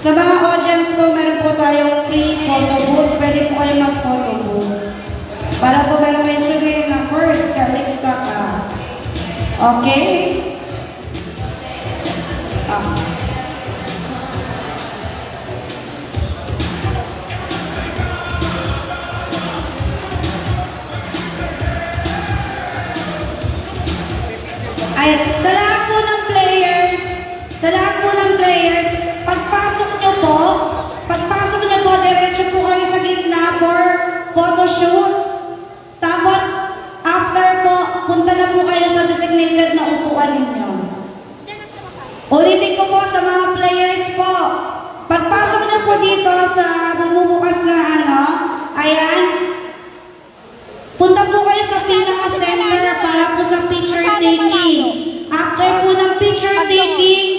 Sa mga audience po, meron po tayong free photo booth. Pwede po kayo mag-photo booth. Para po meron kayo sabihin na first, Calixta ka. Okay? Ay, sa lahat po ng players, pagpasok nyo po, diretso po kayo sa gitna for photoshoot. Tapos, after po, punta na po kayo sa designated na upuan ninyo. Ulitin ko po sa mga players po, pagpasok nyo po dito sa bumubukas na ayan, punta po kayo sa pinaka-center para po sa picture taking. After po ng picture taking,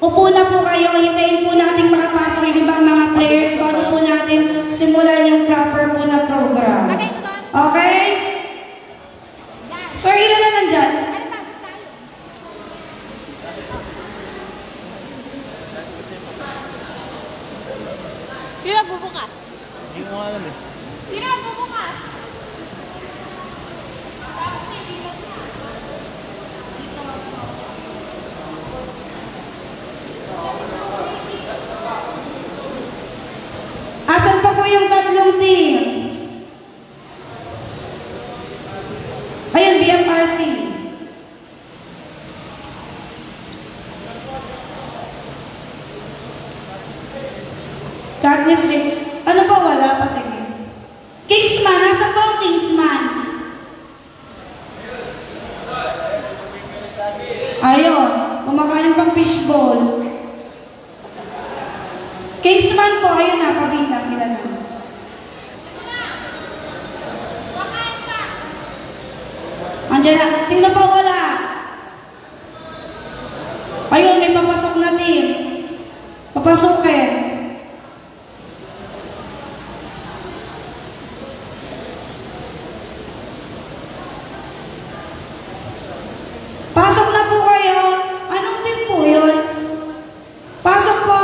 upo na po kayo, hintayin po natin makapasok yung ibang mga players bago po natin simulan yung proper po na program. Okay? Sir, ilan na nandyan? Sino magbubukas? Hindi ko alam eh. Sino magbubukas? Asan pa po yung tatlong team? Ayun, BMRC. Agnes Lee. Ano ba wala? Patingin. Kingsman. Nasa po ang Kingsman? Ayun. Kumakain pang fishball. Kingsman po. Ayun na. Pabilang. Ilan na. Andiyan na. Sino pa wala? Ayun. May papasok na team. Papasukin. Pasok na po kayo. Anong team po yun? Pasok po.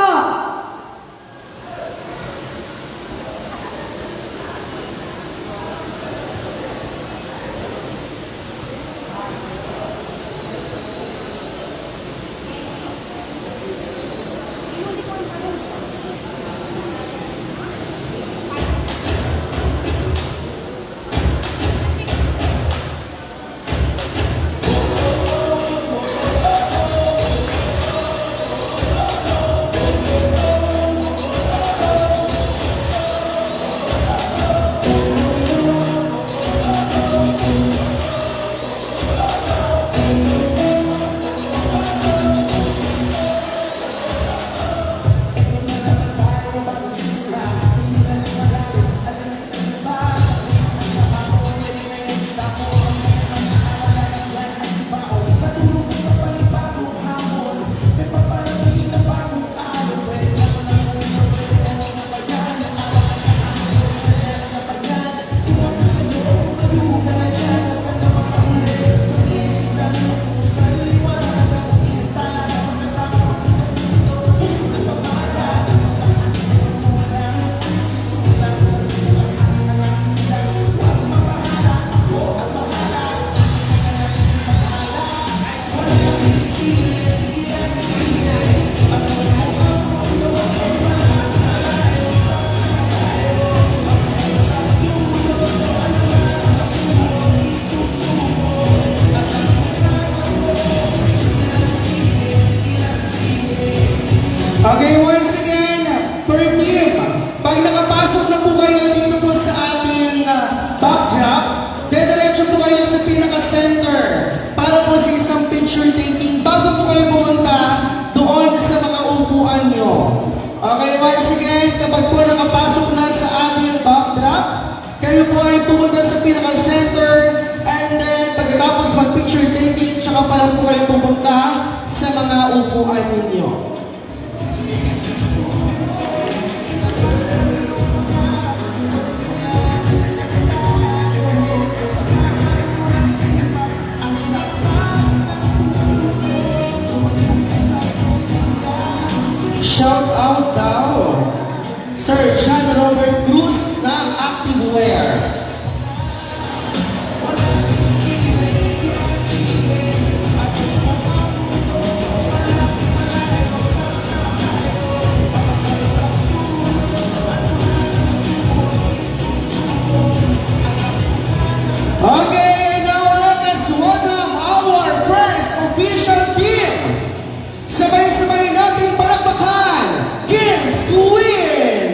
Okay, once again, per team, pag nakapasok na po kayo dito po sa ating backdrop, dediretso po kayo sa pinaka-center para po sa isang picture taking bago po kayo pumunta doon sa mga upuan nyo. Okay, once again, kapag po nakapasok na sa ating backdrop, kayo po ay pumunta sa pinaka-center and then pagkatapos mag-picture taking, tsaka pa lang po kayo pumunta sa mga upuan ninyo. Shout out daw. Sir John Robert Cruz ng Activewear. Okay, now let us welcome our first official team. Sabay-sabay nating palakpakan, Kings Queen!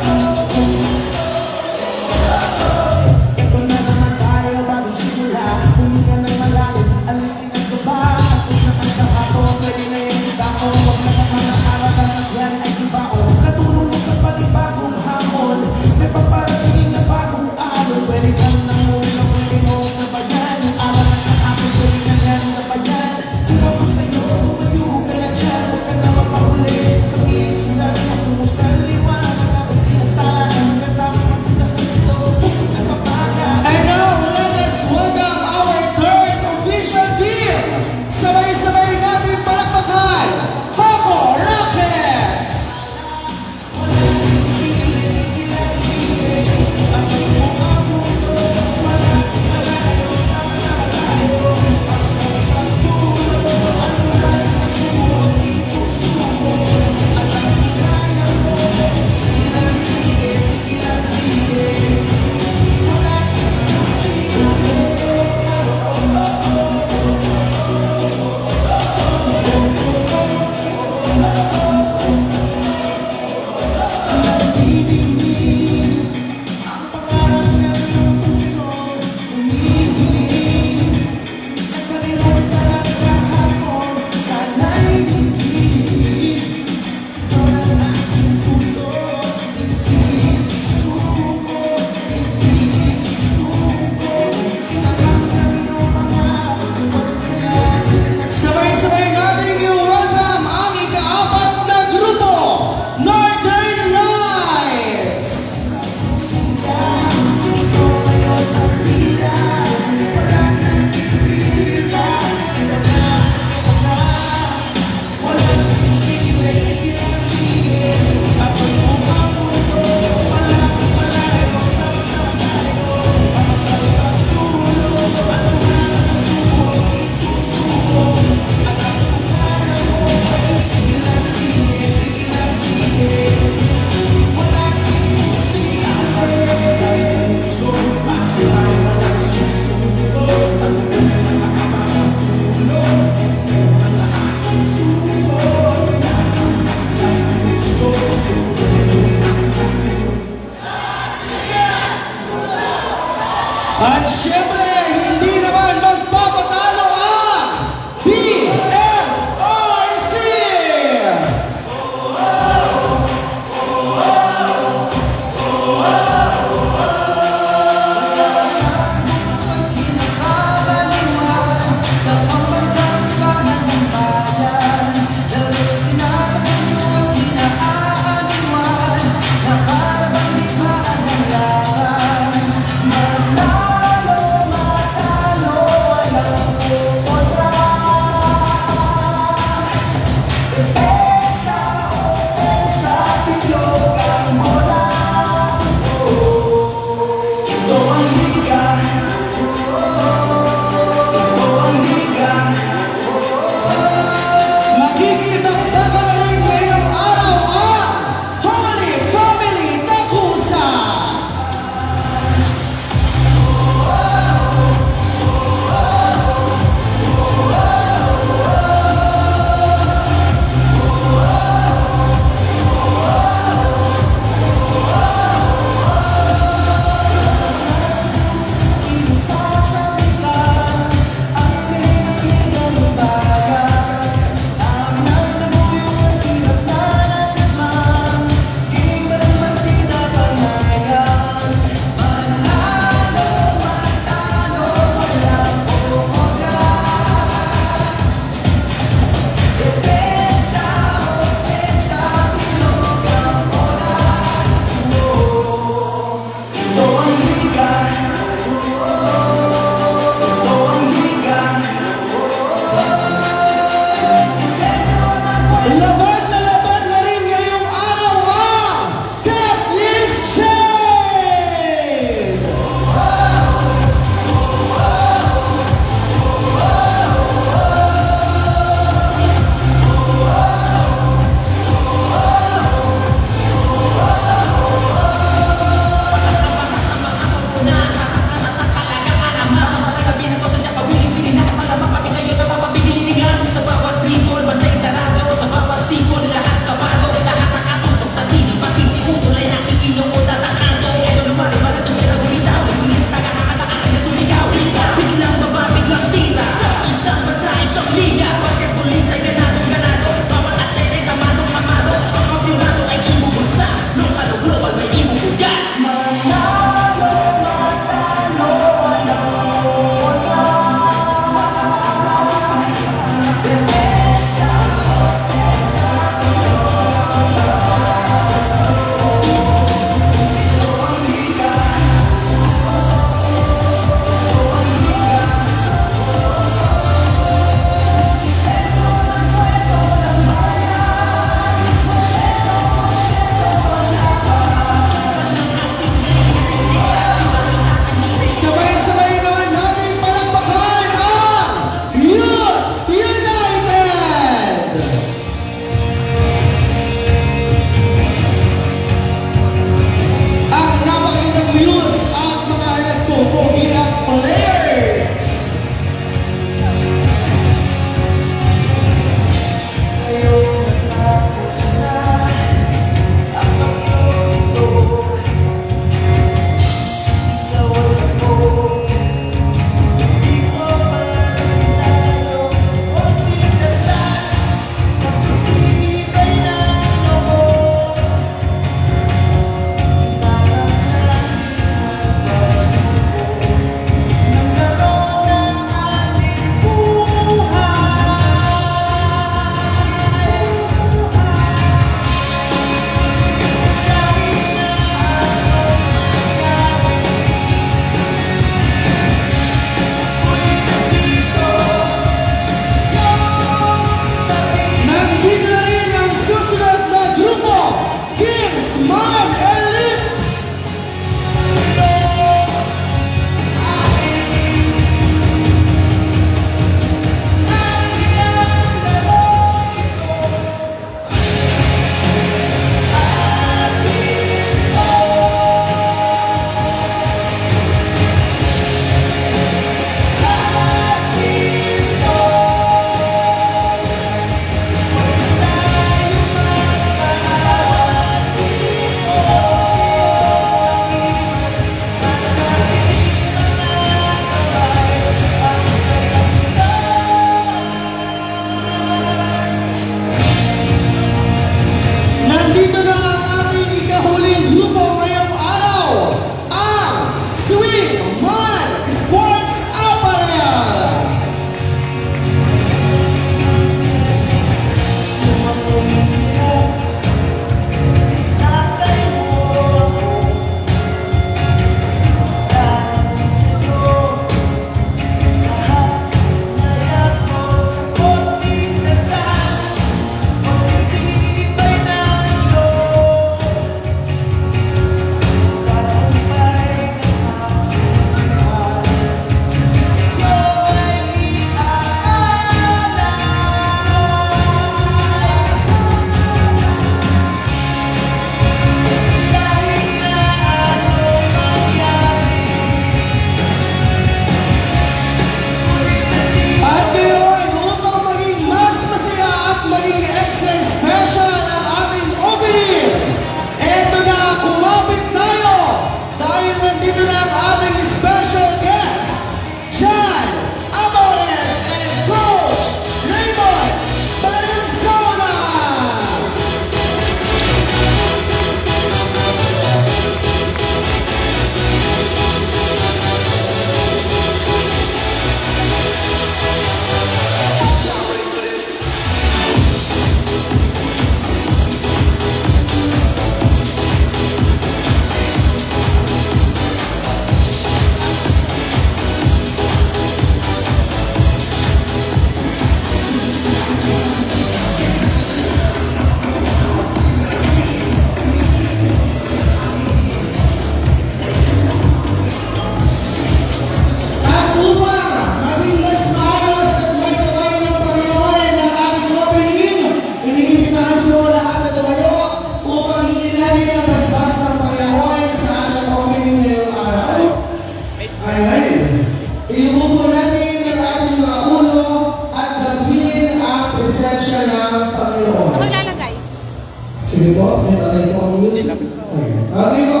Sige po, may patay po ang news. Okay po.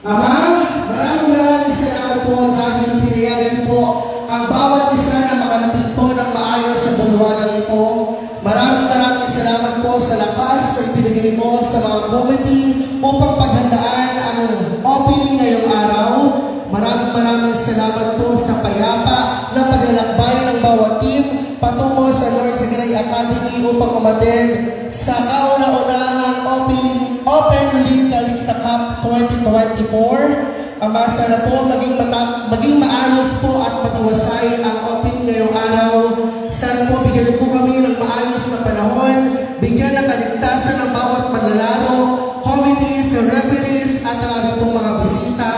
Ama, maraming salamat po dahil pinayagan po ang bawat isa na makarating po ng maayos sa bulwanan ito. Maraming salamat po sa lakas na ibinigay mo sa mga committee upang paghandaan ang opening ngayong araw. Maraming salamat po sa payapa na paglalakbay ng bawat team patungo sa Lord Sagray Academy upang umattend sa kauna-unahang Open League Calixta Cup 2024. Ama, sana po maging maayos po at matiwasay ang opening ngayong araw. Sana po bigyan po kami ng maayos na panahon, bigyan ng kaligtasan ng bawat manlalaro, committees, referees, at ang aming pong mga bisita.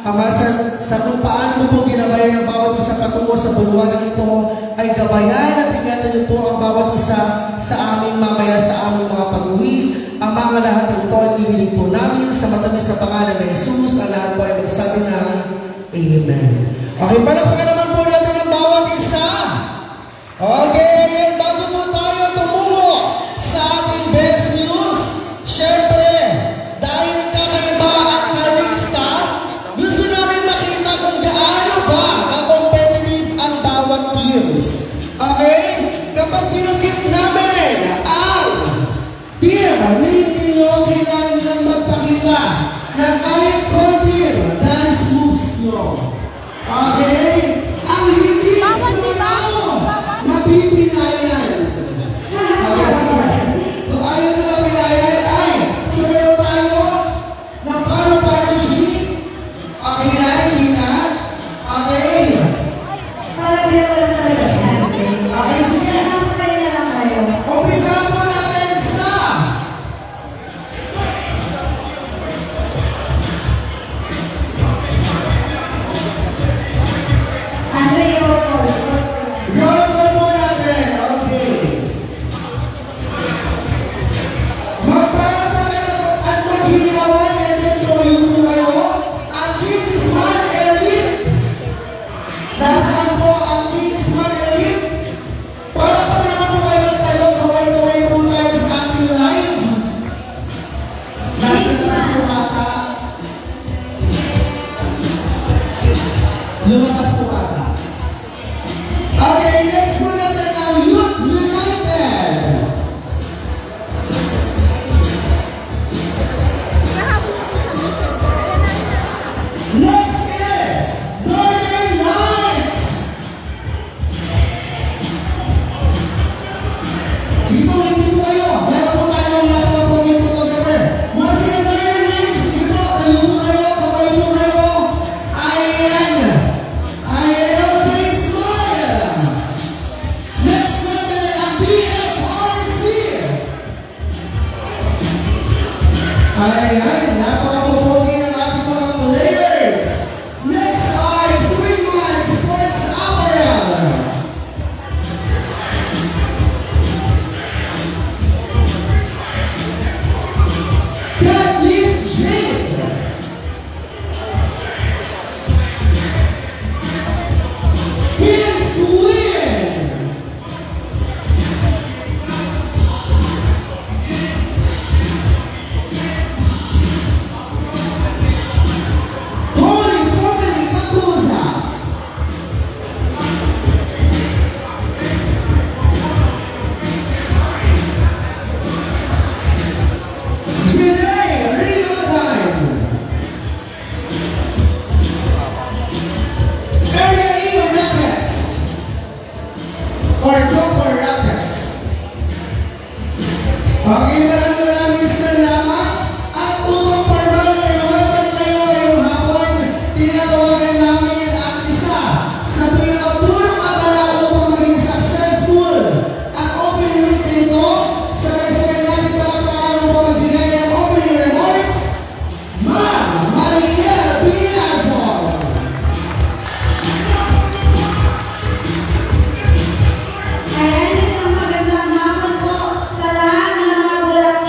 Ama, sa kung paano po ginabayan ng bawat isa patungo sa bulwagan ito, ay gabayan at ingatan niyo po ang bawat isa sa aming mamaya sa aming mga pag-uwi. Ang mga lahat ng ito ay ibilig po namin sa matamis sa pangalan ng Jesus. Ang lahat po ay magsabi ng Amen. Okay, palakpakan naman po natin ang bawat isa. Okay, bago po tayo tumungo sa ating best news, syempre, dahil kakaiba ang Calixta, gusto namin makita kung gaano ba ka-competitive ang bawat teams. Okay? Kapag binugit namin ang team, hindi nyo kailangan magpakita ng kahit konti dance moves nyo. Okay? Ang hindi sumanao, mapipilayan. Okay, sige. Kung ayaw nyo mapilayan, ay sumayaw tayo ng paro-paro sheet. Okay na, hindi na. Okay. Parang hindi ko lang talaga siya. Okay, sige. Masaya na lang kayo. Umpisahan po natin sa Ano yung roll call po natin. Okay. Magpapalaman at maghihinawan and then tuloy po kayo ang Kingsman Elite. Nasaan po ang Kingsman Elite? Palapag naman po kayo tayo. Kaway-kaway po tayo sa ating live. Nasa labas po ata. Lumabas po ata. Okay, next po natin ang Youth United. Next is Northern Lights. Sige po, hindi po kayo. Meron po tayong lahat ng poging photographer. Mga sige, Northern Lights. Sige po, tayo po kayo, kamay po kayo. Ayan. Ayan, okay, smile. Next natin ang BFRC. Ayan, napakapupogi ng ating mga players. Next ay Swingman Sports Apparel. Got Miss Jade. Here's Quinn. Holy Family Pakusa. Janae Riladan. Area E Rockets. Or Gopher Rockets. Okay, maraming salamat. At upang parang naiwagan kayo ngayong hapon, tinatawagan namin ang isa sa pinakapulong abala upang maging successful ang open week nito. Sabay-sabay natin palakpakan upang magbigay ng opening remarks, Ma'am Maria Biazon. Ayan, isang magandang hapon po sa lahat ng mga bulak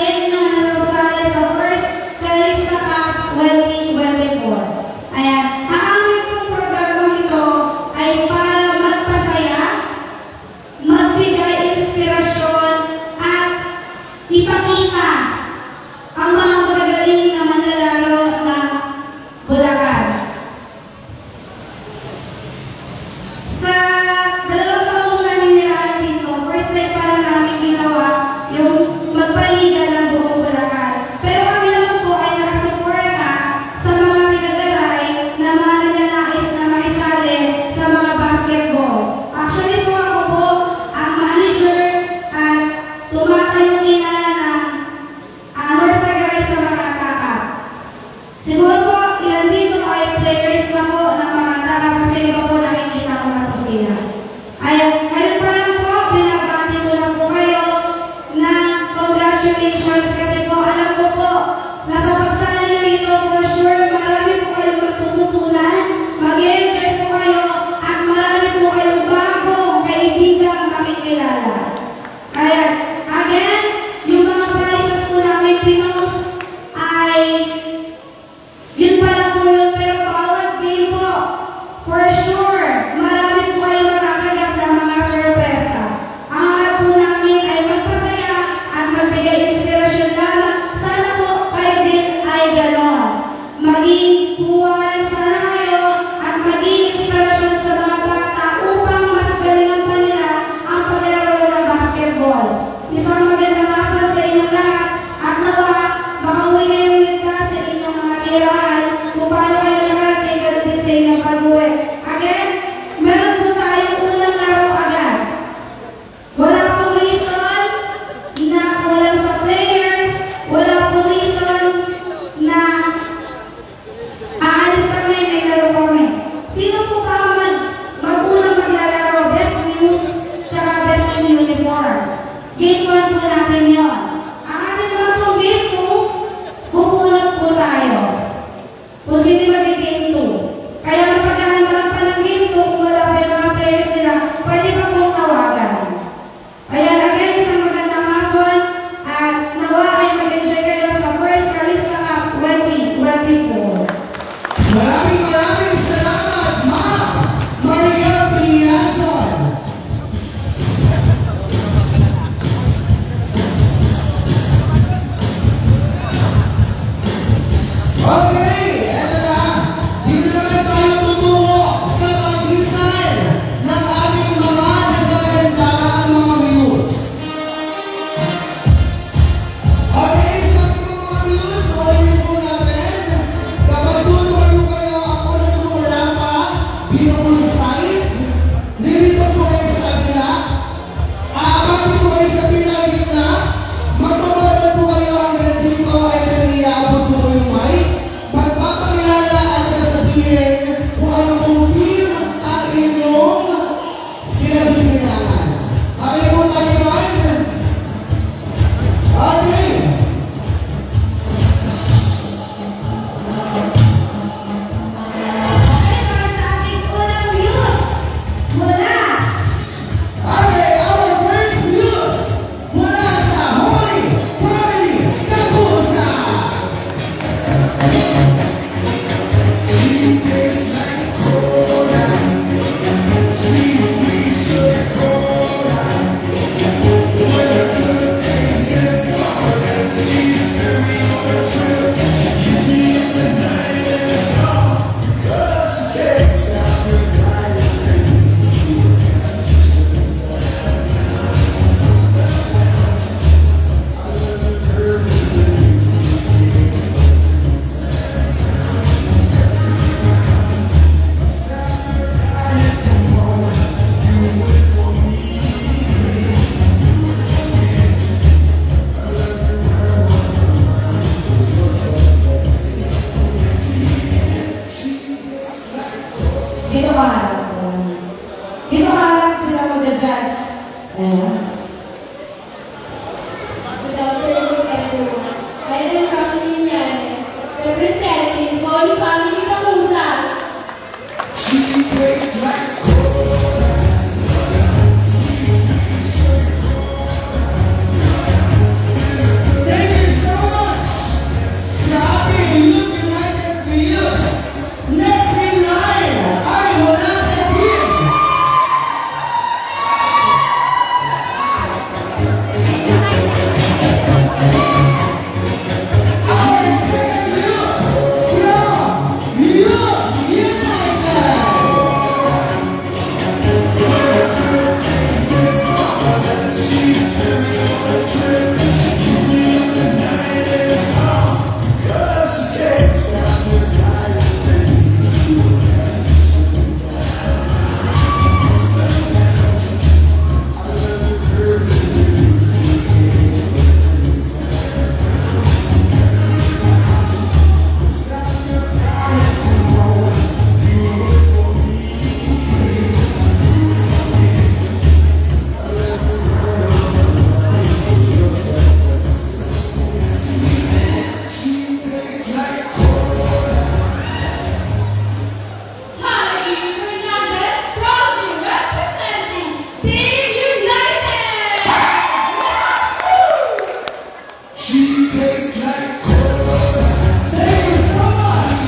Ayan. Good afternoon, everyone. I am Rosalie Llanes, representing Holy Family Kamusa. She tastes like Thank you so much sa ating Youth United Youth. Next in line ay mula sa team. Our six youth from Youth United. Jaime Fernandez, proudly representing Team United. She tastes like cola. Thank you so much.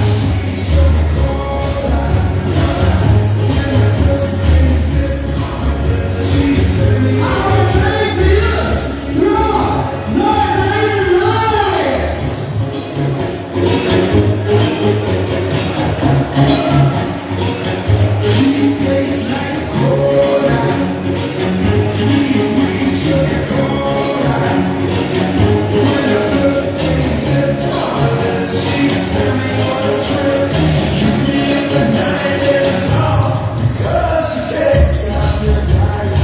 Our drag news from Northern Lights. She tastes like cola. Sweet, sweet sugar cola. When I took a sip of it, she sent me on a trip. She keeps me in the night in a song, 'cause she takes out your life.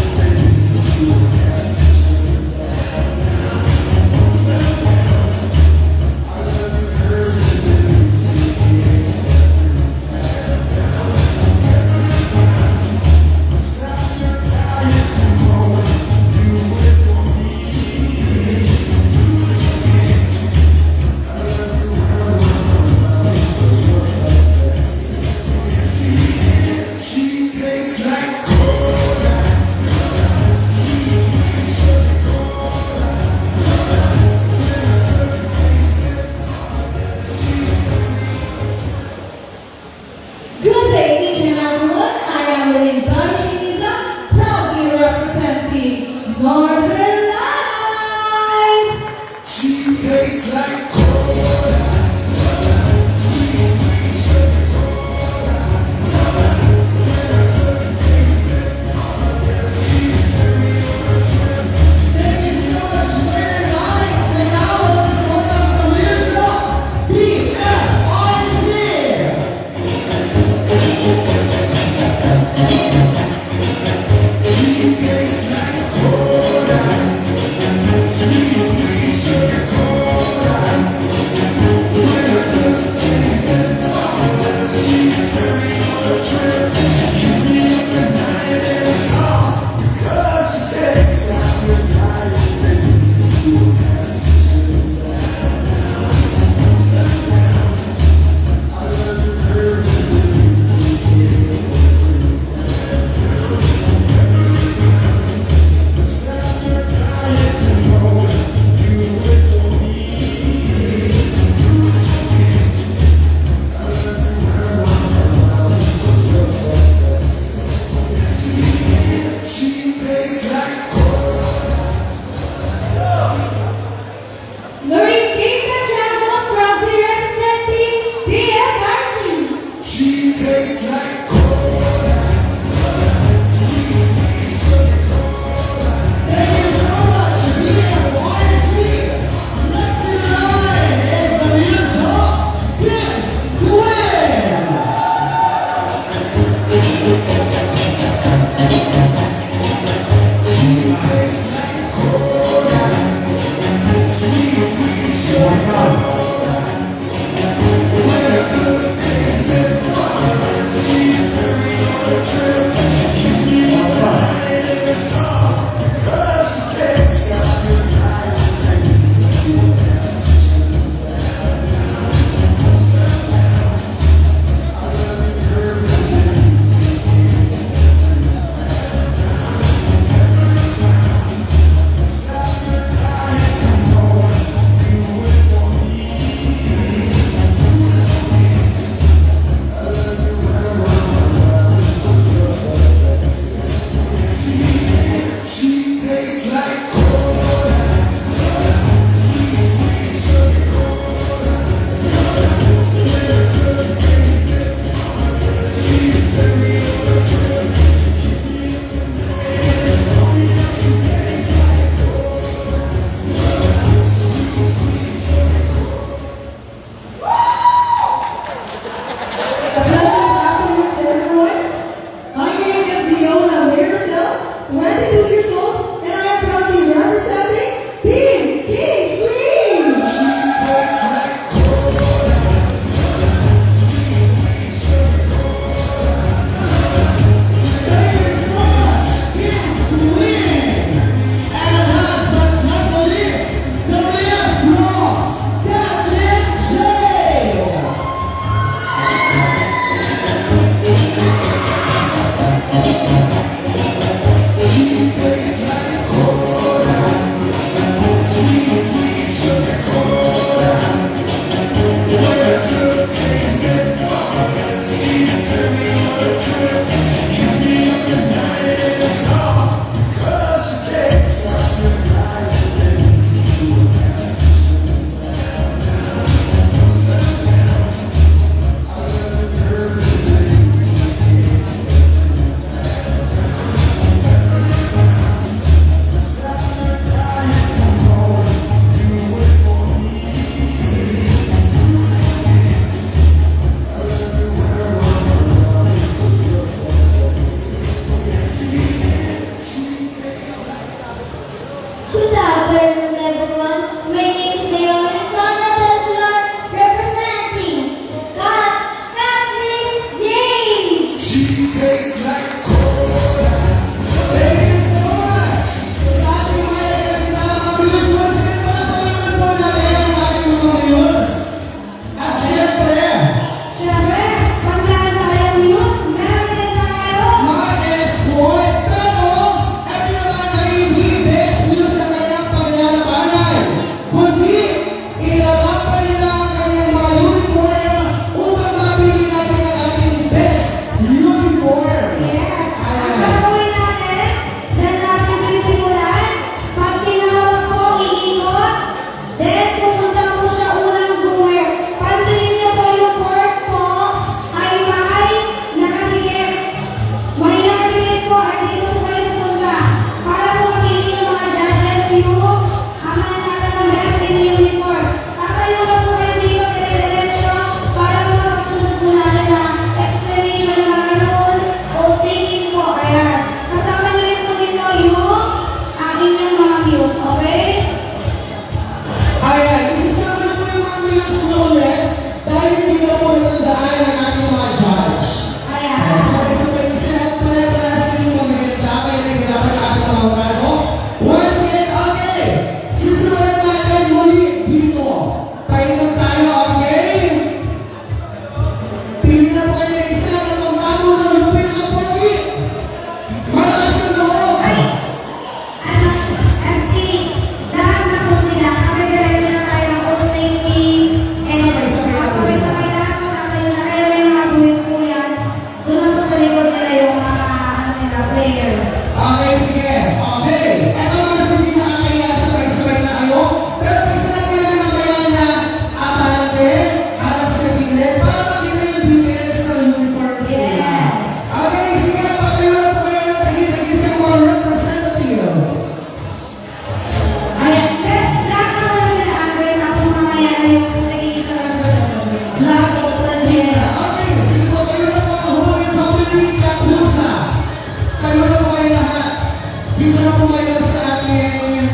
dito na po kayo sa ating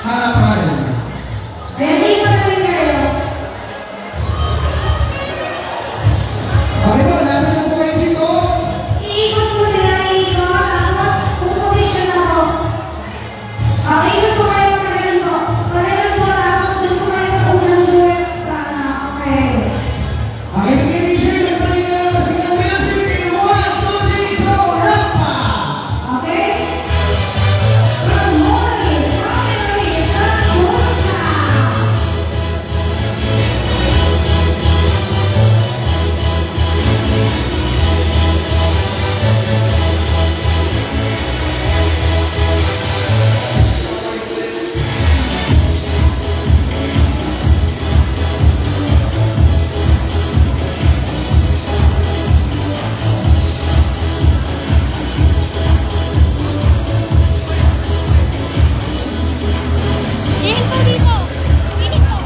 harapan. Ready ko na rin kayo. Okay po, lapit na po kayo dito. Iikot po sila, iikot. Tapos, puposisyon ako. Ikot po kayo, pagalan po. Pagalan po, tapos doon po kayo sa unang duet. Okay. Okay, sige, teacher, nagpalinga na lang sige ang music. In 1, 2, 3, go, rapa! Okay? Ramon, Ramon, Raposa. Dito, dito. Dito.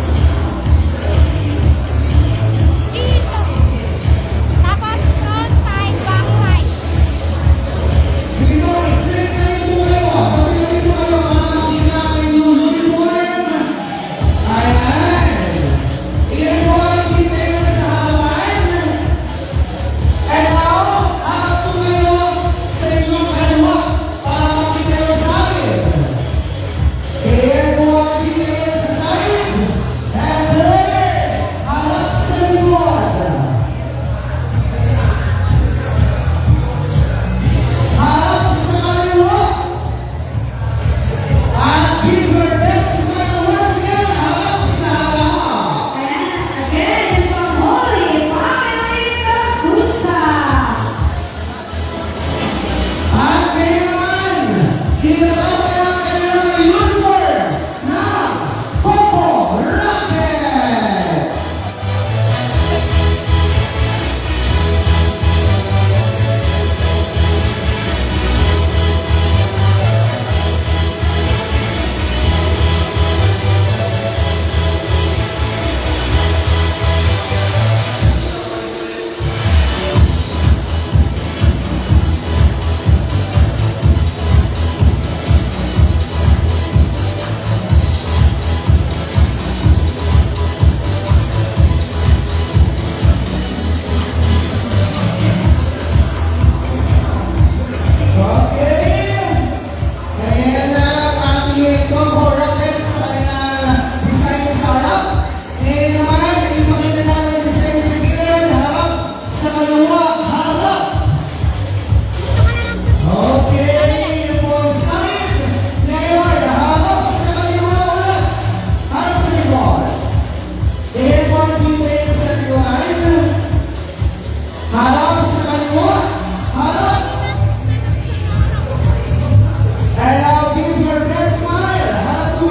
Dito. Tapos front side, back side. Sige po, straight line po kayo. Tabi-tabi po kayo para makita ang inyong uniform. Ayan. Ilan po ang detail na sa harapan. And now, harap po kayo sa inyong kaliwa para makita kayo sa akin. Ilan po ang detail sa side. And players, harap sa likod. Harap sa kaliwa. At give your best smile once again. Harap sa harap. Again, from Holy Family Raposa. At ngayon naman, kinalaman ang kanilang uniform na Popo Rockets. Okay. Kaya na ang ating Popo Rockets sa kanilang design sa harap. Ngayon naman, ipakita natin ang design sa gilid. Harap sa kaliwa. Harap. Okay, yun po ang side. Ngayon, harap sa kaliwa ulit. Harap sa likod. Ayan po ang detail sa likod. Harap sa kaliwa. Harap. And now give your best smile. Harap po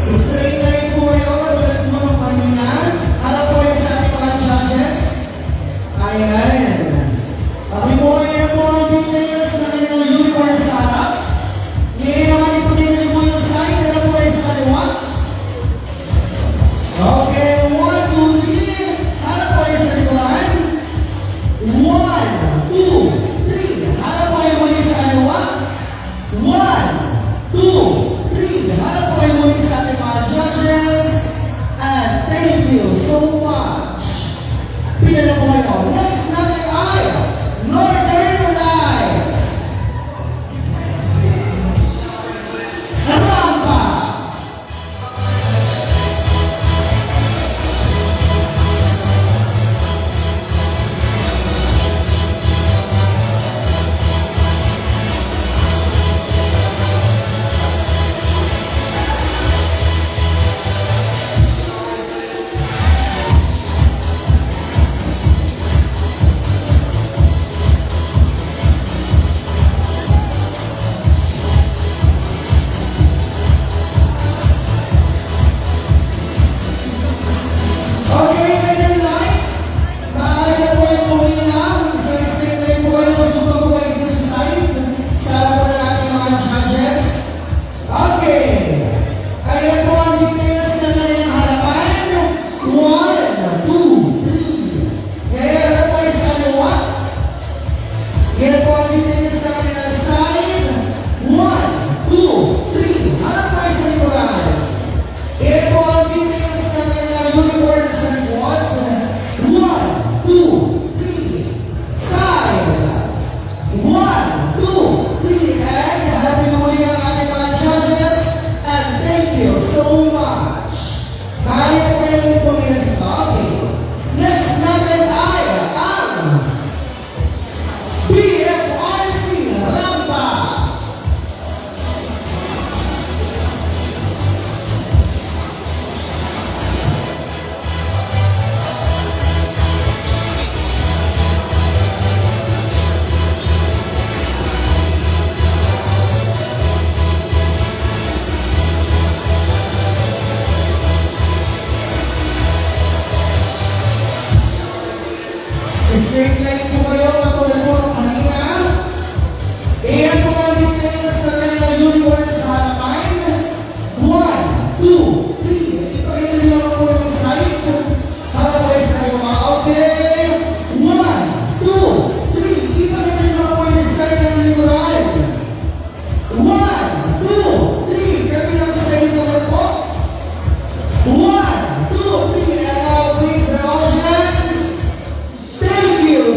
Straight line po kayo. Tulad po ng kanina. Harap po kayo sa ating mga judges. Ayan. Pakibuhay niyo po ang details na kanilang uniform sa harap. Ngayon naman ipakita niyo po yung sign. Harap po kayo sa kaliwa. Okay, 1, 2, 3. Harap po kayo sa likuran. 1, 2, 3. Harap po kayo muli sa kaliwa. 1, 2, 3. Harap po kayo muli sa ating mga judges. And thank you so much. Pila na po kayo. Next natin ay Northern Lights. Rampa. Okay, Northern Lights. Maaari na po yung pumila. Isang straight line po kayo. Suka po kayo dito sa side. Sa harap po ng ating mga judges. Okay. Ayan po ang details na kanilang harapan. 1, 2, 3. Ngayon, harap po kayo sa kaliwa. Yan po ang details na kanilang side. 1, 2, 3. Harap po kayo sa likuran. Yan po ang details na kanilang uniform sa likod. 1, 2, 3. Side. 1, 2, 3. And harapin mo muli ang ating mga judges. And thank you so much. Kaya pa yung pumila dito. Okay. Next natin ay ang BFRC Rampa. Straight line po kayo, katulad po ng kanina. Ayan po ang details na kanilang uniform sa harapan. 1, 2, 3. Ipakita nyo naman po yung side. Harap po kayo sa kaliwa. Okay. 1, 2, 3. Ipakita nyo naman po yung side ng likuran. 1, 2, 3. Kabilang side naman po. 1, 2, 3. And now please the audience. Thank you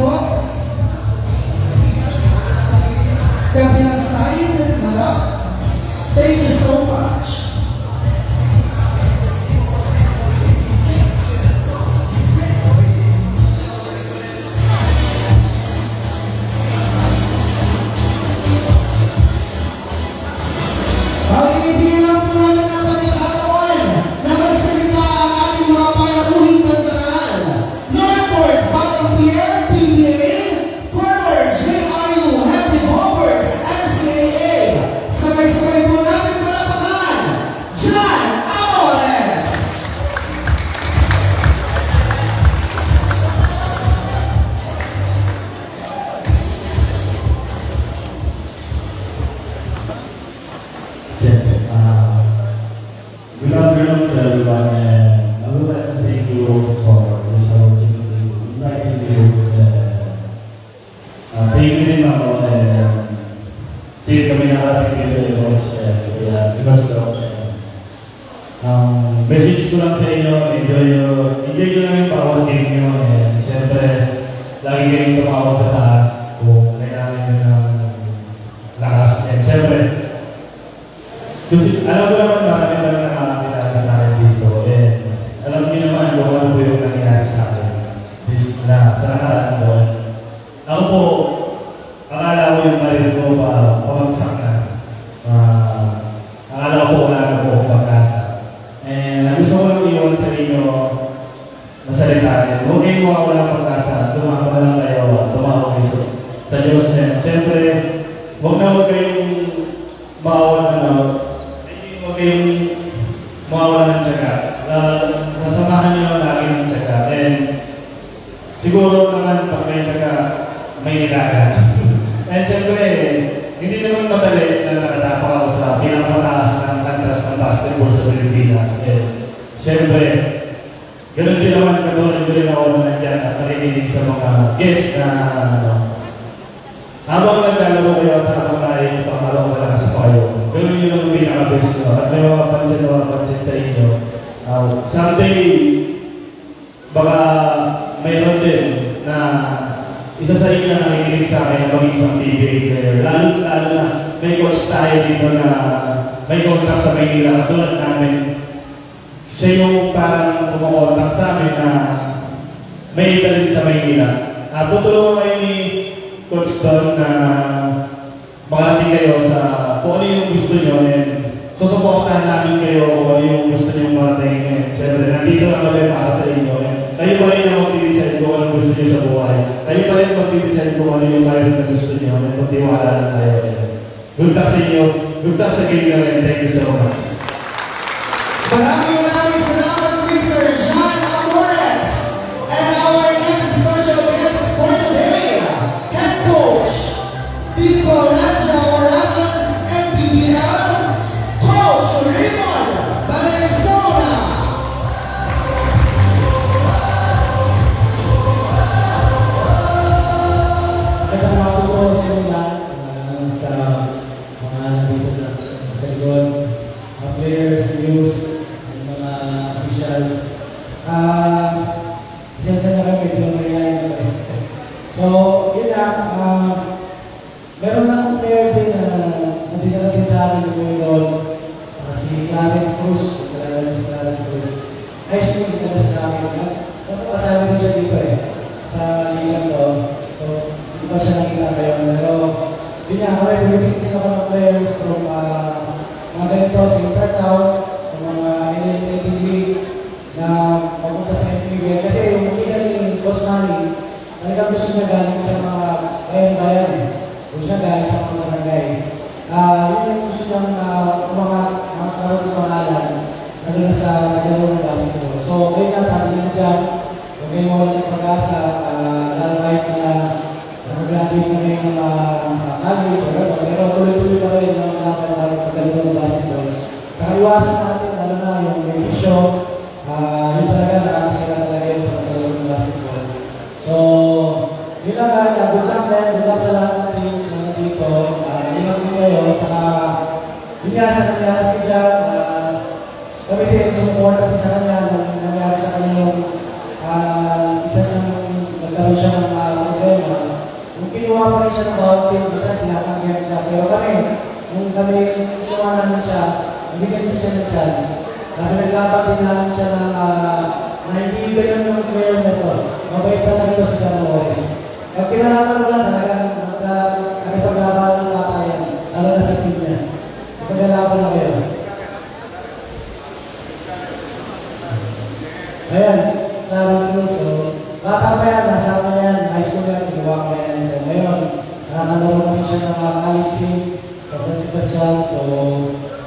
po. Kabilang side, harap. Thank you so much. Pag-ibilang po natin ang pagkakataon na magsalita ang ating mga panaluhing bandaral. Northport, Batang Pier, PBA, Forward, JRU, Happy Bombers, NCAA. Sabay-sabay po natin palapakan, John Amores! Good afternoon to everyone, and I would like to thank you for this opportunity, inviting you, thank you din ako, kasi kami nakarating dito because of message ko lang sa inyo, enjoy nyo lang yung power team nyo, and siyempre, lagi kayong tumawag sa taas kung kailangan nyo ng lakas, and siyempre, kasi alam ko naman marami na nakakilala sa akin dito, alam niyo naman kung ano po yung nangyayari sa akin sa nakaraan doon. Ako po, akala ko yung karir ko pamagsak na. Akala ko wala na po pag-asa. And gusto ko lang iwan sa inyo na salita. Huwag kayong mawawala ng pag-asa, tumawag lang kayo, tumawag kayo sa Diyos niya. Siyempre, huwag kayong mawawalan huwag kayong mawawalan ng tiyaga. Nasamahan niyo lang lagi ng tiyaga. And siguro naman pag may tiyaga, may nilaga. And siyempre, hindi naman madali na nakatapa ako sa pinakamataas ng kantas ng basketball sa Pilipinas. And siyempre, ganoon din naman katulad ko rin ako na nandiyan at nakikinig sa mga guests na habang naglalaro kayo at nakapakain, pangalawang malakas pa kayo. Ganoon yun ang pinaka-best nyo. At may makapansin sa inyo. Someday, baka mayroon din na isa sa inyo na nakikinig sa akin na maging isang PBA player. Lalo na may coach tayo dito na may contact sa Maynila. Katulad namin, siya yung parang kumakontak sa amin na may italin sa Maynila. Tutulungan kayo ni Coach Don na makarating kayo sa kung ano yung gusto nyo, susuportahan namin kayo kung ano yung gusto nyo marating. Siyempre, nandito lang kami para sa inyo. Kayo pa rin ang mag-decide kung ano gusto nyo sa buhay. Kayo pa rin mag-decide kung ano yung kayo na gusto nyo. Pagtiwala lang tayo. Good luck sa inyo. Good luck sa kayo. Thank you so much. Maraming salamat, Mr. John Amores. And our next special guest for today, head coach, Pico Lancha Morales, MPBL, Coach Raymond Valenzuela. Magandang hapon po sa inyo lahat, sa mga nandito na sa likod, mga players, news, mga officials. Siyasa na kami, medyo nangyayari. So, yun lang, meron na akong player din na nandito din sa akin yung doon. Si Clarence Cruz, si Clarence Cruz. High school din na sa akin. Napapasama din siya dito sa ligang to. So, hindi pa siya nakita kayo. Pero, yun nga, kami, tumitingin ako ng players from mga ganito, si Intertown, sa mga NLTV na papunta sa NPBL. Kasi yung makita ni Boss Manny, talagang gusto niya galing sa mga bayan-bayan. Gusto niya galing sa mga barangay. Yun yung gusto niyang mga karoon ng pangalan na doon sa naglaro ng basketball. So, kayo nga, sabi niya dyan, huwag kayo mawala ng pag-asa, lalo kahit na nakagraduate na kayo ng college, pero tuloy-tuloy pa rin ang pagkalaro ng basketball. Sa iwasan natin, lalo na yung may pisyo, yun talaga, nakakasira talaga yun sa pagkalaro ng basketball. So, yun lang guys, good luck sa lahat ng teams na nandito. Ingat din kayo, saka yun nga sa nangyari dyan, kami din, support natin sa kanya, nung nangyari sa kanya yung isa sa nagkaroon siya ng problema ginawa pa rin siya ng bawat team, minsan tinatanggihan siya. Pero kami, nung kami ginawa namin siya, nabigyan din siya ng chance. Kami naglaban din namin siya ng na hindi ganyan yung player na to. Mabait talaga ito si John Morris. Kaya kinalaman mo lang talagang nakipaglaban ng bata yan, lalo na sa team niya. Pagkalaban na kayo. Ayan, Clarence Cruz. So, bata pa yan, nasa amin yan, high school yan, ginawa ko yan. So, ngayon, nakakalaro na rin siya ng Alice sa San Sebastian. So,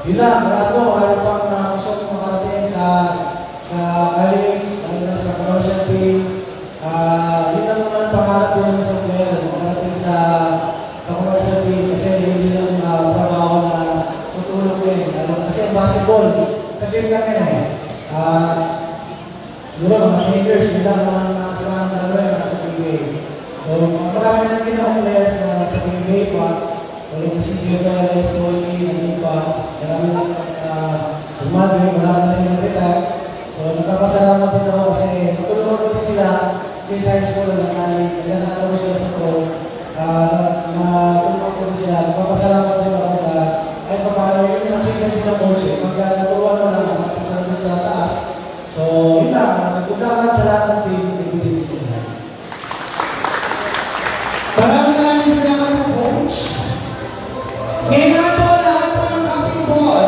yun lang, marami pang gusto kong makarating sa Alex, ano na sa commercial team. Yun lang naman pangarap din naman sa player, makarating sa commercial team kasi hindi lang trabaho na tutulong din. Kasi ang basketball, sa game lang yan eh. Siguro, mga 10 years, yun lang naman nakasalanan na rin nasa PBA. So, marami na naging akong players na sa PBA pa. Ulit si Gio Perez, Colby, Nanipa, marami na umadri, marami na rin nag-retire. So, nagpapasalamat din ako kasi natulungan ko din sila sa high school na college. Sila nakatulong sila sa pro. Natulungan ko din sila. Nagpapasalamat din ako na ay paano yun yung achievement din ng coach. Pag naturuan mo lang, nakasalamit sa taas. So, yun lang. Nagkudakan sa lahat ng team, nagbibigay sila. Maraming salamat po, Coach. Ngayon na po, lahat po ng captain ball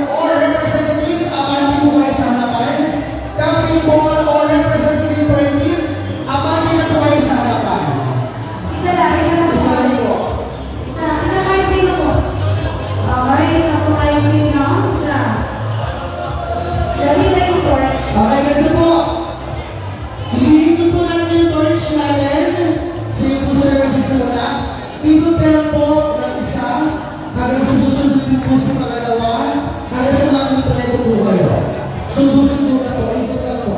or representative, abante po kayo sa harapan. Captain ball or representative per team, abante na po kayo sa harapan. Isa lang po. Isa lang po. Isa kayo sino po? Okay, isa po kayo sino? Isa. Dali na yung torch. Okay, ganito po. Hilihin po natin yung torch natin. Sige po sir, magsisimula. Ikot na lang po ng isa. Hanggang susunod po sa pangalawa. Hanggang sa mga kompleto po kayo. Sunod-sunod na po. Ikot na po.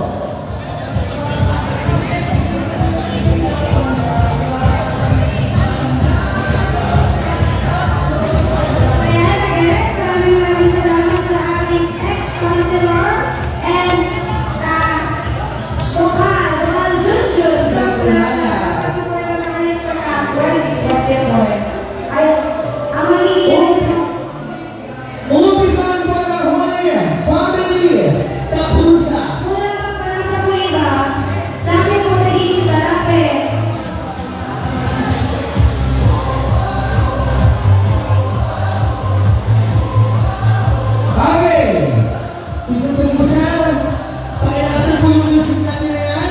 Ayan, again, maraming salamat sa ating ex-counselor and Sokal, Roman Junjun, sa pagkakasuporta sa kanya sa birthday boy. Ay, ang magiging Umpisahan po ang huli. Family. Tapusa. kulang pa para sa kuiba, dahil mo nagiging sarape. Okay. Ikot po sir. Pakilasan po yung music natin na yan.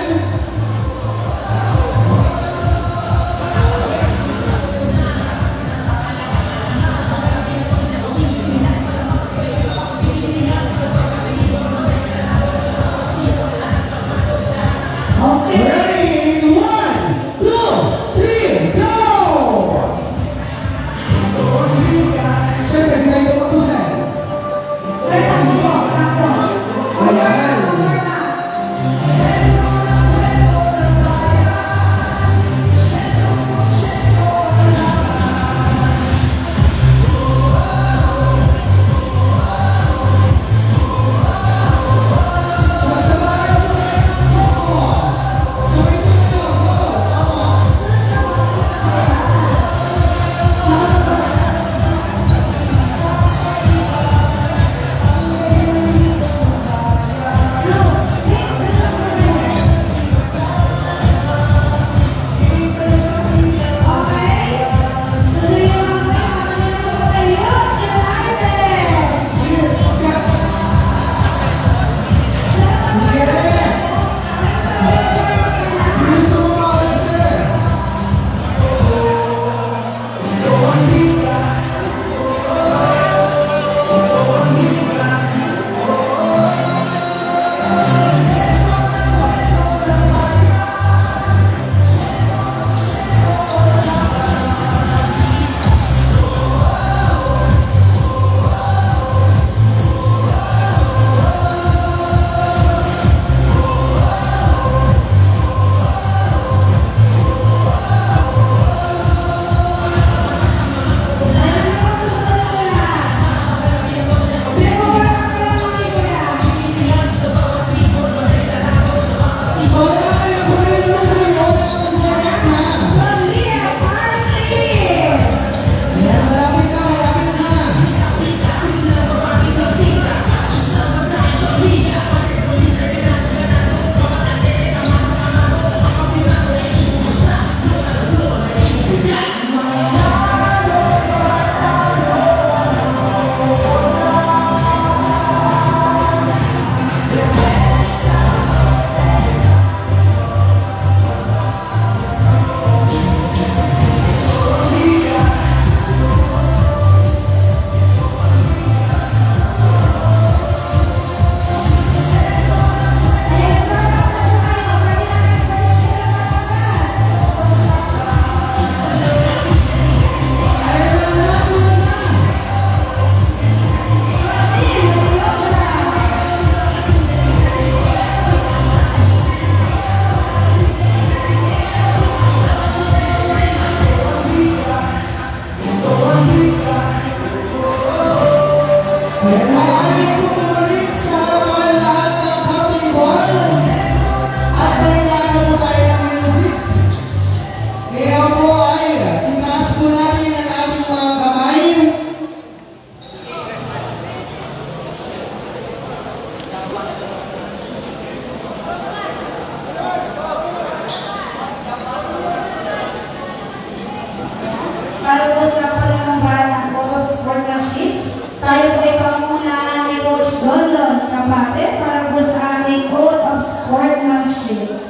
para po sa ating oath of sportsmanship.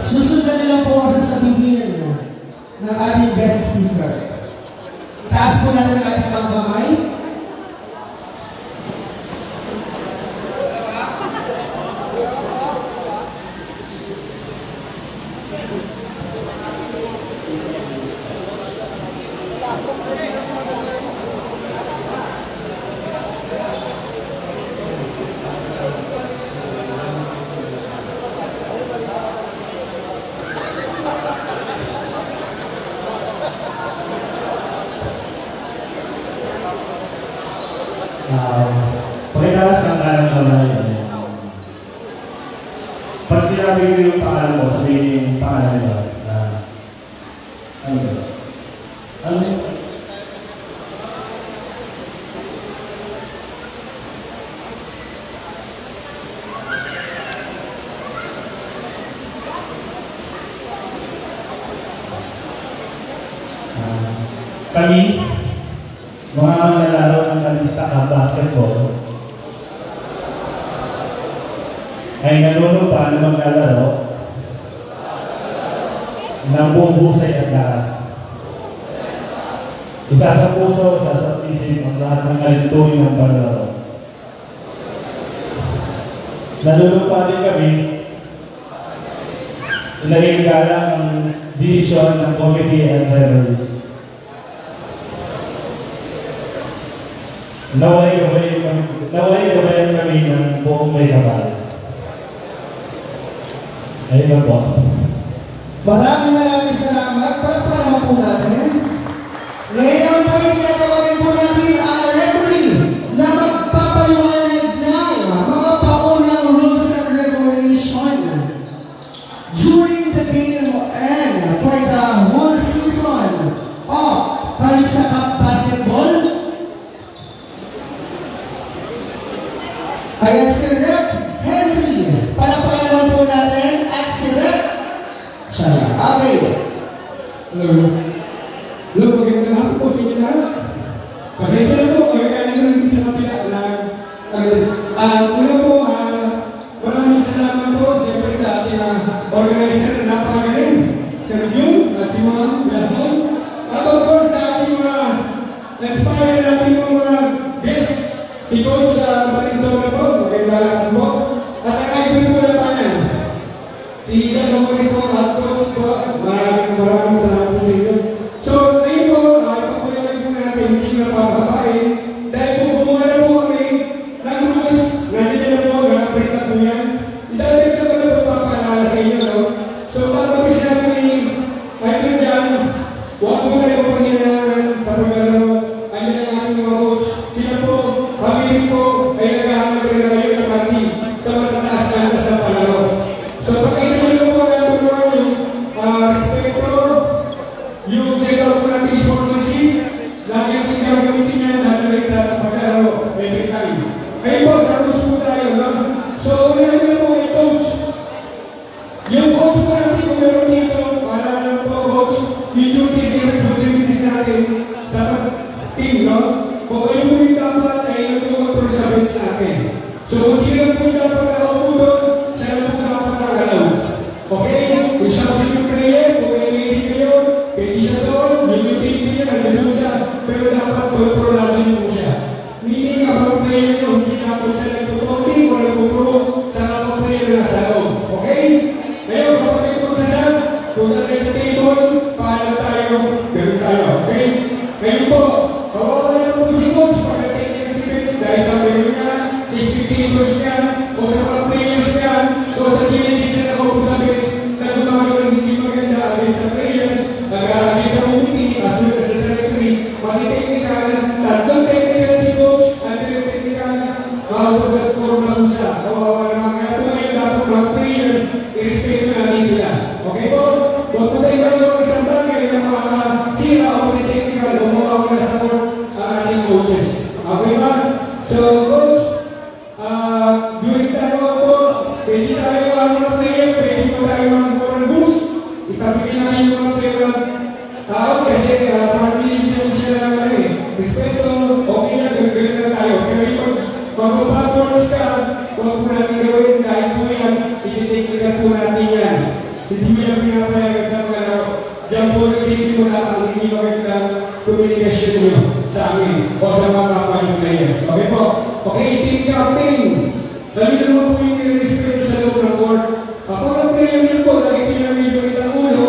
Susundan nila po ang sasabihin ng ating guest speaker. Taas po natin ang ating mga kamay. Pakitaas ang kanang kamay. Pag sinabi ko yung pangalan mo, sabihin yung pangalan nila. Ano ba? Ano ba? Kami, mga nalaro ng kalista basketball, ay nanunumpa na maglalaro ng buong busay at lakas. Isa sa puso, isa sa isip, ang lahat ng kalintuin ng paglaro. Nanunumpa din kami, inahigalang ang division ng committee and referees. Naway gabayan kami ng buong may kapal. Ayun na po. Maraming salamat. Palakpakan naman po natin. Ngayon po ay tinatawagin po natin ang referee na magpapaliwanag ng mga paunang rules and regulation during the game and for the whole season of Kalista Cup Basketball. Ayan si Ref Henry. Palakpakan naman po natin at si Ref siya. Okay. Hello, magandang hapon po sa inyo lahat. Pasensya na po, kaya nyo lang sa kapila na una po, maraming salamat po siyempre sa ating organizer na napakagaling, Sir Jun at si Ma'am Wilson. At of course sa ating mga na-inspire natin mga guest, si Coach Valenzuela po, magandang po. At ang idol po na panyan, si Ian Lopez po at Coach po, maraming salamat po sa inyo. So, ngayon po, ipapaliwanag po natin hindi na papapain dahil po gumawa na po kami ng rules, nandiyan na po, nakaprint na po yan. Idadagdag na po na po papaalala sa inyo, no? So, para mapisa po ni Idol dyan, huwag po kayo panghinaan sa paglalaro. Andiyan ang ating mga ikaw yung isang bagay na makakasira o technical o makakawala sa ating coaches. Okay ba? So, coach, during tayo po, pwede tayo ang mga player, pwede po tayo ang moral boost. Itapigin namin yung mga player tao kasi pag-ibig yung siya na respeto, okay na, gagawin na tayo. Pero yung mag-performance ka, huwag po natin gawin dahil po yan, ititiklikan po natin yan. Hindi mo yan pinapayagan sa mga laro. Diyan po nagsisimula ang hindi magandang komunikasyon nyo sa amin o sa mga kapanyang players. Okay po? Okay, team captain. Dali naman po yung nire-respeto sa loob ng court. Ako ang player nyo po, nakikita nyo medyo itang ulo,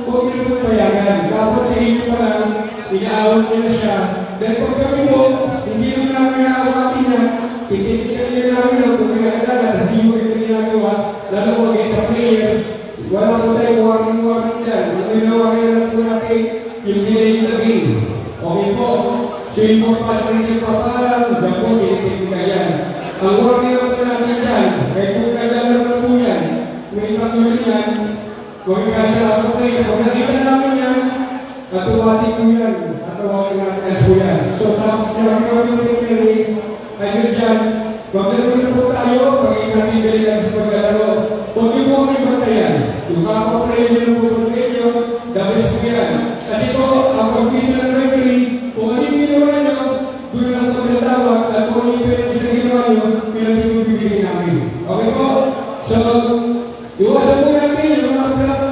huwag nyo po payagan. Dapat sa inyo pa lang, inaawag nyo na siya. Dahil pag kami po, hindi naman namin naawakin yan, titignan nyo namin ang kung kinakilala at hindi mo ito ginagawa, lalo wag sa player. Wala po tayo warning dyan. Ang ginawakin na po natin, yung delay the game. Okay po? So yung po pasok hindi paparang, dyan po, tinitignan yan. Ang warning na po natin dyan, kahit kung kailangan na po yan, may patuloy yan, kung ikaw sa ako player, kung nakita namin yan, katuwatin po yan, katuwatin natin as po yan. So tapos namin kami pinili, ayun dyan, maglalaro na po tayo, pag-ibig natin dali lang sa paglalaro. Huwag niyo po kami bantayan. Yung kapag-player niyo po po kayo, dabis po yan. Kasi po, ang pag-ibig ng referee, kung ano yung ginawa niyo, doon lang po natawag, at kung ano yung pwede sa ginawa niyo, pinag-ibigay namin. Okay po? So, iwasan po natin yung mga block.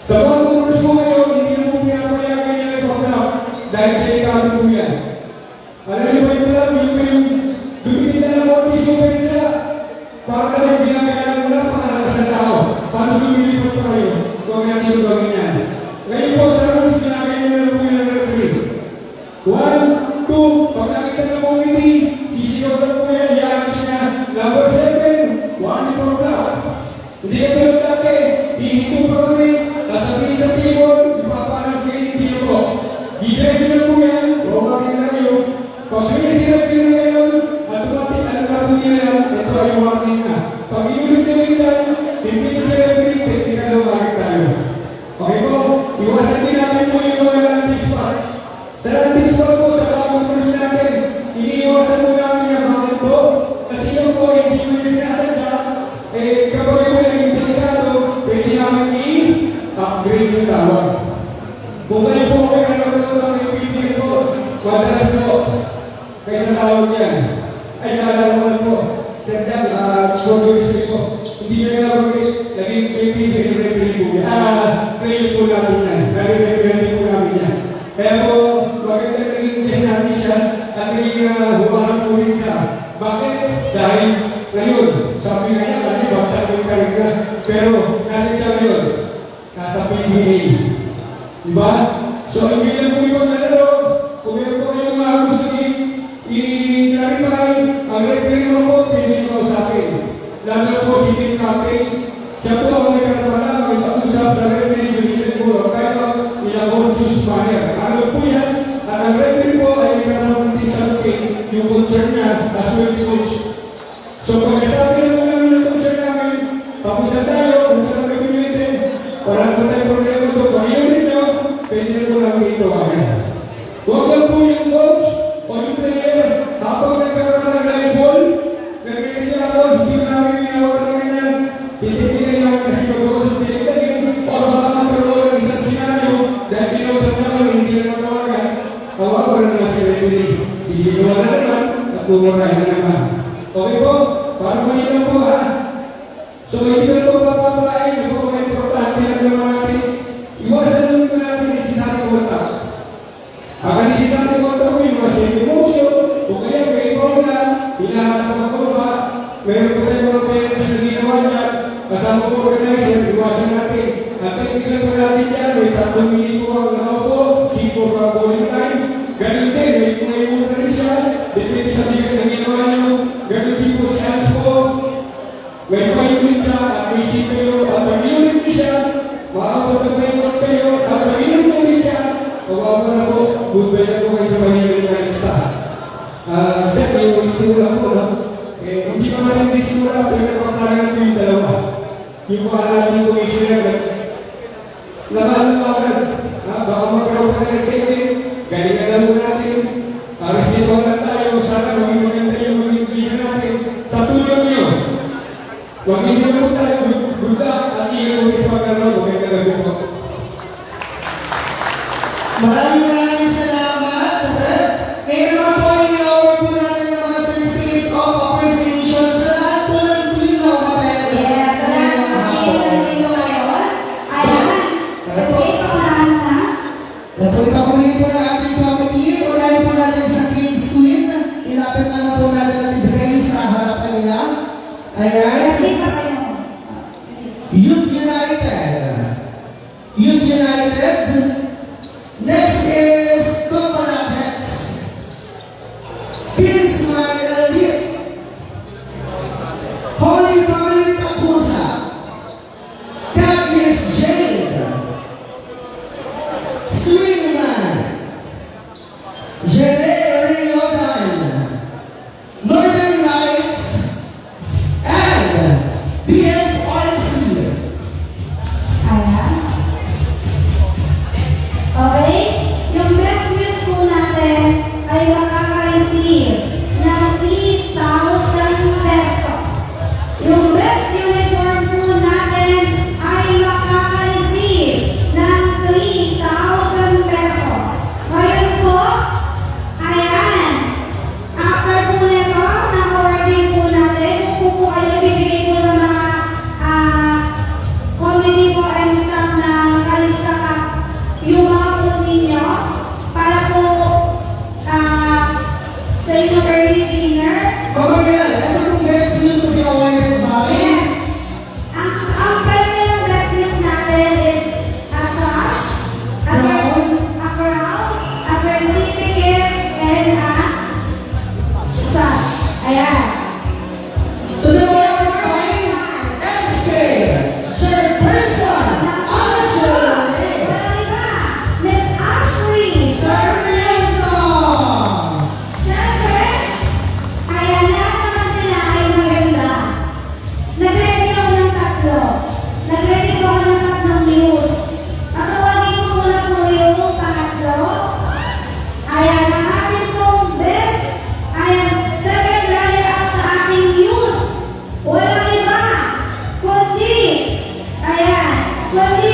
Sa mga kumulus po kayo, hindi na po pinapayagan niya ng block dahil delikado po yan. Alam niyo ba yung block, yung dumitin na mga super isa, para lang ginagalang wala pa sa tao. Paano lumilipot pa kayo? Kung natin yung gawin yan. Ngayon po, sa rules, ginagalang na po yung referee. 1, 2, pag nakita ng committee, sisigaw na po yan, i-announce niya. Number 7, 1 for block. Hindi ka tulad dati, hihinto pa kami, sasabihin sa table, ipapaanong sa hindi po. Gidiretso na po yan, huwag na kayo. Pag sumisirap nyo na ngayon, automatic, ano na po nyo yan, ito ay warning na. Pag inulit nyo rin tayo, pimpin sa referee, pinagawagin tayo. Okay po? Iwasan din natin po yung mga landing spot. Sa landing spot po, sa bagong pulis natin, iniiwasan po namin yung bakit po. Kasi yung po, hindi mo yung sinasadya, kapag yung naging delikado, pwede namin i-upgrade yung tawag. Kung kayo po kayo nanonood ng video po, madalas po, kayo na tawag yan. Ay, naalala po, Sir Jan, short-term po. Hindi nyo na naging referee po yan. Player po namin yan. Referee po namin yan. Kaya po, maganda naging test natin siya at naging humarang po rin siya. Bakit? Dahil ngayon, sabi nga niya, kanina, bakit yung karina. Pero, nasa siya ngayon, nasa PBA. Diba? So, ang ganyan po yung nalaro, kung meron po kayong mga gusto i-clarify, ang referee mo po, pwede nyo kausapin. Lalo po si team captain, siya po ang nagkakapala, makipag-usap sa referee, Junilin po, kahit ilang conscious manner. Ano po yan? At ang referee po ay nagkakaroon din sa akin yung concern niya as well the coach. So, pag nasabi na po namin yung concern namin, tapos na tayo, kung saan na kami ulitin, wala po tayong problema ito. Pag iulit nyo, pwede na po namin ito kami. Huwag lang po yung coach o yung player, habang nagkakaroon ng live ball, nagkakaroon ako, hindi ko namin ginawa na ganyan. Titignan namin kasi mag-uusap tinigtagin, o baka magkaroon ng isang senaryo, dahil pinausap na kami, hindi na matawagan, tawagan na lang si referee. Sisigawan na naman, at kumurahin na naman. Okay po? Para malinaw po ha? So, hindi na po papapain, hindi po mga importante na naman natin. Iwasan lang po natin yung sisari kontak. Akan sisari kontak po yung mga safety motion, o kaya may ipon na, hinahanap ang kurva, meron po tayo mga parents na ginawa niya, kasama po organizer, iwasan natin. At tingnan po natin yan, may 3 minute po ang nakaupo, 4 ka bowling time, ganun din, may mga iwan na rin siya, depende sa bigat na ginawa niyo, ganun din po si Hans po, may 5 minutes siya, at may isip kayo, at pag-iulit niyo siya, maabot na pag-iulit kayo, at pag-iulit niyo rin siya, pag-aabot na po, goodbye na po kayo sa pag-iulit na lista. Sir, yung ulitin ko lang po, no? Hindi pa nga rin sisimula, pero nagpaplanan po yung dalawa. Yung mga natin po issue na laban laban. Baka magkaroon ka ng second. Galingan na ho natin. Paris dito lang tayo. Sana maging maganda yung maging video natin. Sa tulong nyo. Huwag hindi mo tayo buda at iyo mo sa pagkakaroon. Huwag kayo na po. Maraming salamat. Ngayon naman po ay i-award po natin ang mga certificate of appreciation sa lahat po ng team na umatay. Yes, sa lahat ng mga dito ngayon. Ayan. Kasi paunahan na. Dapat ipapamili po ng ating committee. Unahin po natin sa King's Queen. Ilapit na lang po natin at ibigay sa harapan nila. Ayan. Kasi pa sa'yo. Youth United. Youth United. Next is Coconuts. Pilsman Elite. Holy Family Takusa. Cadmus Jade. Swingman. Jere Riodan. Northern Lights. And BFRC. Ayan. Okay? Yung breast meals po natin ay makaka-receive ng 3,000 pesos. Yung breast uniform po natin ay makaka-receive ng 3,000 pesos. Ngayon po, ayan. After po nito, na-awarding po natin, kung po kayo bibigay po ng mga committee po and staff ng Kalista Cup yung mga food ninyo para po sa inyong early dinner. Pamagyan, ito pong best news to be awarded by Yes. Ang premium ng breast meals natin is a sash, a crown, a certificate, and a sash. Ayan. to the awarded by SK Chairperson Ashley Walang iba, Miss Ashley. Sarmiento. Siyempre, ayan, lahat naman sila ay maganda. Nag-ready ako ng tatlo. Nag-ready po ako ng tatlong news. Tatawagin ko muna po yung pangatlo. Ayan, ang ating pong best. Ayan, second runner-up sa ating news. Walang iba, kundi, ayan, kundi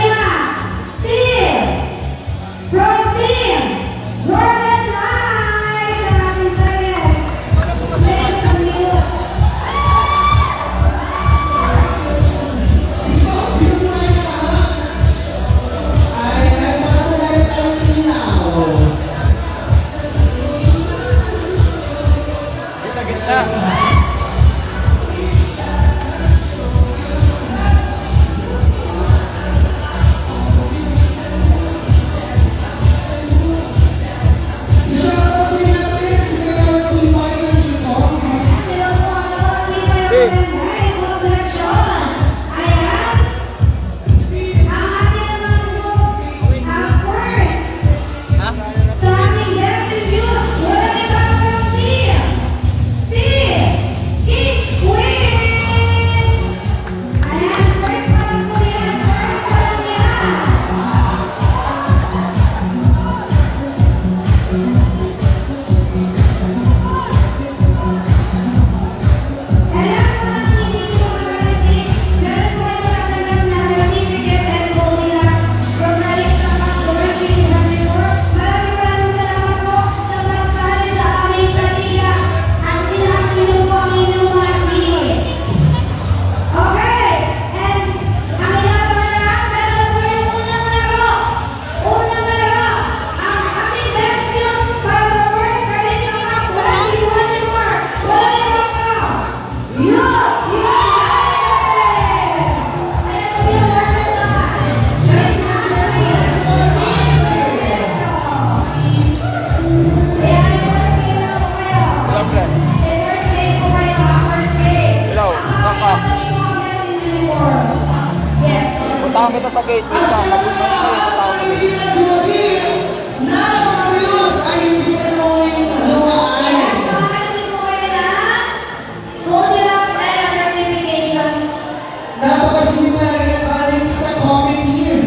team from team Northern Lights ang ating second. Then sa news. Sino po ay nakaharap? Ayan, para po namin tayong ilaw. I-shoutout din natin si Kaya Tibay na dito. Sino po ang nakapagli pa yung maganda? Congratulations! Ayan. Ang ating naman po, ang first. Sa ating best in news, walang iba from team. Team King's Queen! Ayan, first pa lang po yan. First pa lang yan. Alam ko na hindi ko mag-receive, meron po ito natanggap na certificate and Goldilocks from Kalista Cup Working Report. Maraming salamat po sa pagsali sa aming kaliga at pinasino po ang inyong mga team. Okay, and ang inabangan, meron po yung unang laro. Unang laro, ang aming best news para sa first Kalista Cup 2024. Walang iba po. Puntahan kita sa gate. Wait lang. Mapunta na tayo sa tao sa gate. Na mga views ay hindi tanongin luhaan. Goldilocks and certifications. Napakasweet talaga ng college sa committee.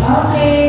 Okay.